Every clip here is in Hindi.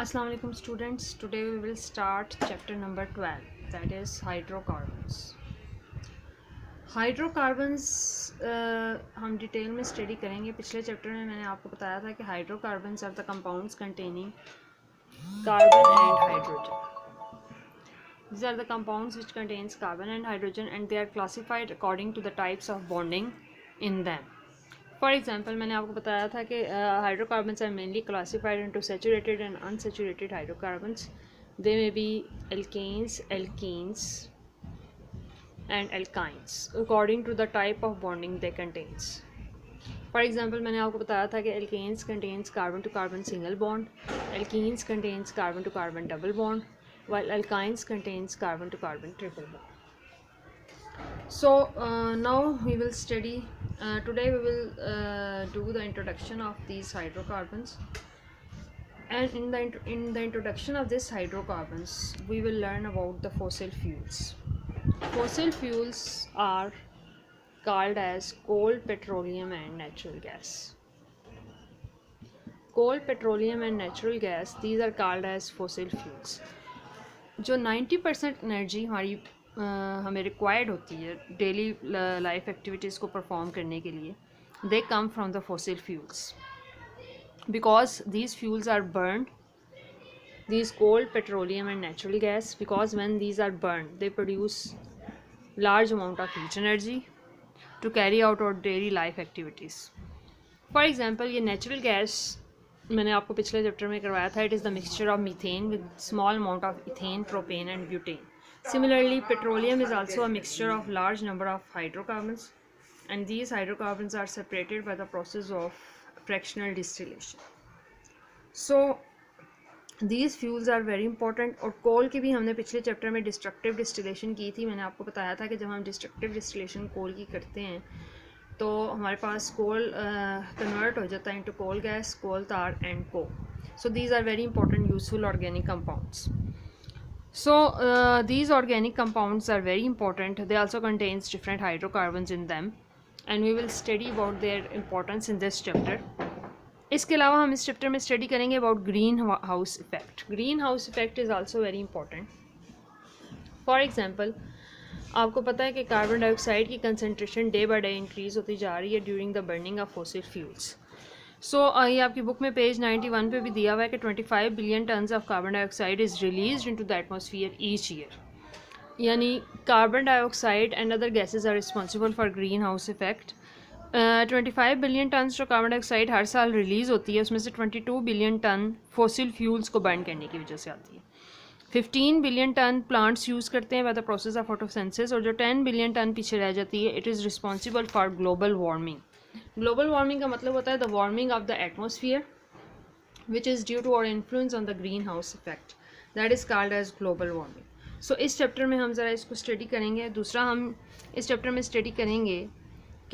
Assalamu alaikum students. Today we will start chapter number 12, that is hydrocarbons. Hydrocarbons हम डिटेल में स्टडी करेंगे. पिछले चैप्टर में मैंने आपको बताया था कि hydrocarbons are the compounds containing carbon and hydrogen. These are the compounds which contains carbon and hydrogen and they are classified according to the types of bonding in them. For example मैंने आपको बताया था कि hydrocarbons are mainly classified into saturated and unsaturated hydrocarbons. They may be alkanes, alkenes and alkynes according to the type of bonding they contains. For example मैंने आपको बताया था कि alkanes contains carbon to carbon single bond, alkenes contains carbon to carbon double bond, while alkynes contains carbon to carbon triple bond. So now we will study today we will do the introduction of these hydrocarbons, and in the introduction of this hydrocarbons we will learn about the fossil fuels. Fossil fuels are called as coal, petroleum and natural gas. Coal, petroleum and natural gas, these are called as fossil fuels. जो 90% एनर्जी हमारी हमें रिक्वायर्ड होती है डेली लाइफ एक्टिविटीज़ को परफॉर्म करने के लिए, they come from the fossil fuels because these fuels are burn, these coal, petroleum and natural gas, because when these are burn they produce large amount of heat energy to carry out our daily life activities. For example ये नेचुरल गैस मैंने आपको पिछले चैप्टर में करवाया था. It is the mixture of methane with small amount of ethane, propane and butane. Similarly, petroleum is also a mixture of large number of hydrocarbons, and these hydrocarbons are separated by the process of fractional distillation. So these fuels are very important. और कोल की भी हमने पिछले चैप्टर में डिस्ट्रक्टिव डिस्टिलेशन की थी. मैंने आपको बताया था कि जब हम डिस्ट्रक्टिव डिस्टिलेशन कोल की करते हैं तो हमारे पास कोल कन्वर्ट हो जाता है into coal gas, coal tar and coke. So these are very important useful organic compounds. So these organic compounds are very important. They also contains different hydrocarbons in them, and we will study about their importance in this chapter. इसके अलावा हम इस चैप्टर में स्टडी करेंगे about green house effect. Green house effect is also very important. For example आपको पता है कि कार्बन डाइऑक्साइड की concentration day by day increase होती जा रही है during the burning of fossil fuels. So ये आपकी बुक में पेज 91 पे भी दिया हुआ है कि 25 billion tons of carbon dioxide is release into the atmosphere each year. यानी carbon dioxide and other gases are responsible for green house effect. 25 billion tons जो कार्बन डाइऑक्साइड हर साल रिलीज़ होती है उसमें से 22 बिलियन टन फॉसिल फ्यूल्स को बर्न करने की वजह से आती है. 15 बिलियन टन प्लांट्स यूज़ करते हैं by the process of photosynthesis, और जो 10 बिलियन टन पीछे रह जाती है it is responsible for global warming. Global warming का मतलब होता है the warming of the atmosphere which is due to our influence on the green house effect, that is called as global warming. So इस चैप्टर में हम ज़रा इसको स्टडी करेंगे. दूसरा हम इस चैप्टर में स्टडी करेंगे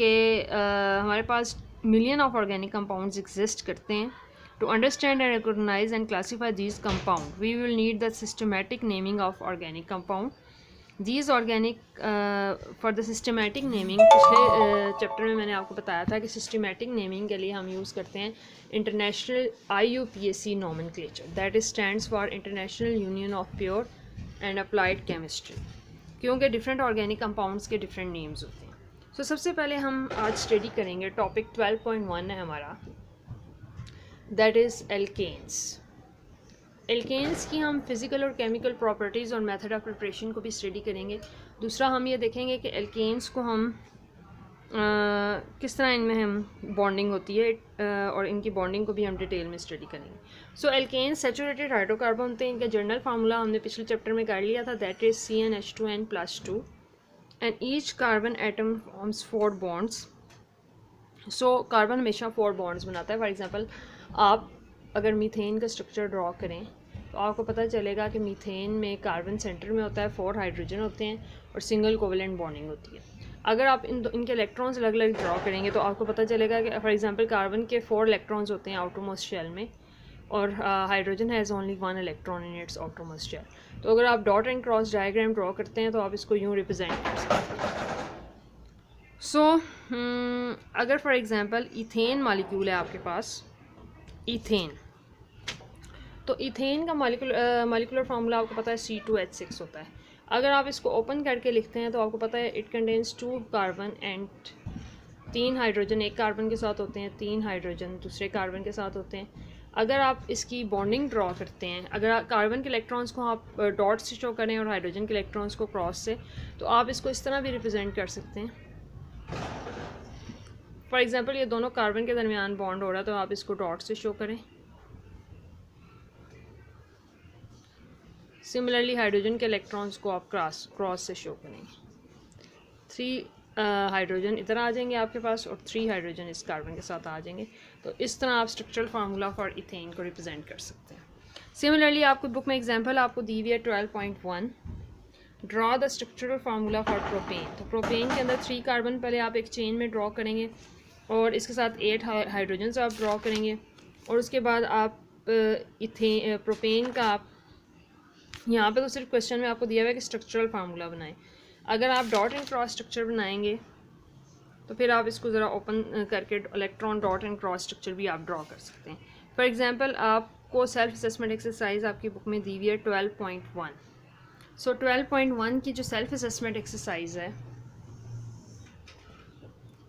कि हमारे पास million of organic compounds exist करते हैं. To understand and recognise and classify these compound we will need the systematic naming of organic compound. These organic for the systematic naming, पिछले चैप्टर में मैंने आपको बताया था कि सिस्टमेटिक नेमिंग के लिए हम यूज़ करते हैं international IUPAC nomenclature, that is stands for international union of pure and applied chemistry, क्योंकि डिफरेंट ऑर्गेनिक कंपाउंड्स के डिफरेंट नेम्स होते हैं. सो सबसे पहले हम आज स्टडी करेंगे टॉपिक 12.1 है हमारा, दैट इज़ एल्केन्स. एल्केन्स की हम फिज़िकल और केमिकल प्रॉपर्टीज़ और मेथड ऑफ प्रिपरेशन को भी स्टडी करेंगे. दूसरा हम ये देखेंगे कि एल्केन्स को हम किस तरह इनमें हम बॉन्डिंग होती है और इनकी बॉन्डिंग को भी हम डिटेल में स्टडी करेंगे. सो एल्केन्स सैचुरेटेड हाइड्रोकार्बन होते हैं. इनका जनरल फार्मूला हमने पिछले चैप्टर में कर लिया था, that is CnH2n+2 and each carbon atom forms 4 bonds. So carbon हमेशा 4 बॉन्ड्स बनाता है. फॉर एग्जांपल आप अगर मीथेन का स्ट्रक्चर ड्रॉ करें तो आपको पता चलेगा कि मीथेन में कार्बन सेंटर में होता है, 4 हाइड्रोजन होते हैं और सिंगल कोवेलेंट बॉन्डिंग होती है. अगर आप इनके इलेक्ट्रॉन्स अलग अलग ड्रॉ करेंगे तो आपको पता चलेगा कि फॉर एग्जांपल कार्बन के 4 इलेक्ट्रॉन्स होते हैं आउटरमोस्ट शेल में, और hydrogen has only 1 electron in its outermost shell. तो अगर आप dot and cross diagram draw करते हैं तो आप इसको यूँ रिप्रेजेंट कर सकते हैं. सो अगर फॉर एग्जांपल इथेन मालिक्यूल है आपके पास, इथेन, तो इथेन का मॉलिक्यूलर फार्मूला आपको पता है C2H6 होता है। अगर आप इसको ओपन करके लिखते हैं तो आपको पता है it contains 2 carbon and 3 hydrogen, एक कार्बन के साथ होते हैं, 3 हाइड्रोजन दूसरे कार्बन के साथ होते हैं। अगर आप इसकी बॉन्डिंग ड्रॉ करते हैं, अगर कार्बन के इलेक्ट्रॉन्स को आप डॉट से शो करें और हाइड्रोजन के इलेक्ट्रॉन्स को क्रॉस से, तो आप इसको इस तरह भी रिप्रेजेंट कर सकते हैं। फॉर एग्ज़ाम्पल ये दोनों कार्बन के दरमियान बॉन्ड हो रहा है तो आप इसको डॉट से शो करें। सिमिलरली हाइड्रोजन के इलेक्ट्रॉन्स को आप क्रॉस से शो करेंगे। 3 हाइड्रोजन इधर आ जाएंगे आपके पास और 3 हाइड्रोजन इस कार्बन के साथ आ जाएंगे। तो इस तरह आप स्ट्रक्चरल फार्मूला फॉर इथेन को रिप्रेजेंट कर सकते हैं। सिमिलरली आपको बुक में एग्जांपल आपको दी हुई है 12.1, draw the structural formula for propane. तो प्रोपेन के अंदर 3 कार्बन पहले आप एक चेन में ड्रॉ करेंगे और इसके साथ 8 हाइड्रोजन आप ड्रॉ करेंगे और उसके बाद आप प्रोपेन का आप यहाँ पे तो सिर्फ क्वेश्चन में आपको दिया हुआ है कि स्ट्रक्चरल फार्मूला बनाएं। अगर आप डॉट एंड क्रॉस स्ट्रक्चर बनाएंगे तो फिर आप इसको ज़रा ओपन करके electron dot and cross structure भी आप ड्रॉ कर सकते हैं। फॉर एग्जांपल आपको सेल्फ असेसमेंट एक्सरसाइज आपकी बुक में दी हुई है 12.1। सो 12.1 की जो सेल्फ असेसमेंट एक्सरसाइज है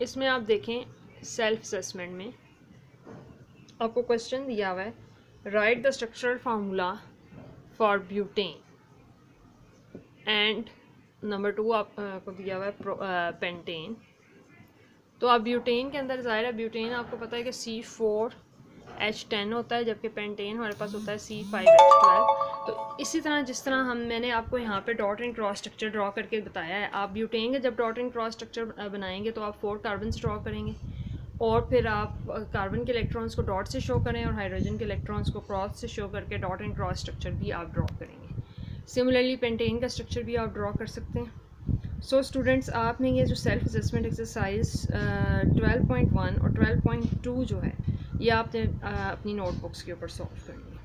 इसमें आप देखें, सेल्फ असेसमेंट में आपको क्वेश्चन दिया हुआ है right the structural formula for butane and number 2 आपको दिया हुआ है पेंटेन। तो आप ब्यूटेन के अंदर ज़ाहिर है ब्यूटेन आपको पता है कि C4H10 होता है, जबकि पेंटेन हमारे पास होता है C5H12। तो इसी तरह जिस तरह मैंने आपको यहाँ पे dot and cross structure draw करके बताया है, आप ब्यूटेन के जब डॉट एंड क्रॉस स्ट्रक्चर बनाएंगे तो आप 4 कार्बन ड्रॉ करेंगे और फिर आप कार्बन के इलेक्ट्रॉन्स को डॉट से शो करें और हाइड्रोजन के इलेक्ट्रॉन्स को क्रॉस से शो करके डॉट एंड क्रॉस स्ट्रक्चर भी आप ड्रॉ करेंगे। सिमिलरली पेंटेन का स्ट्रक्चर भी आप ड्रॉ कर सकते हैं। सो स्टूडेंट्स, आपने ये जो सेल्फ असेसमेंट एक्सरसाइज 12.1 और 12.2 जो है ये आपने अपनी नोटबुक्स के ऊपर सॉल्व करनी है।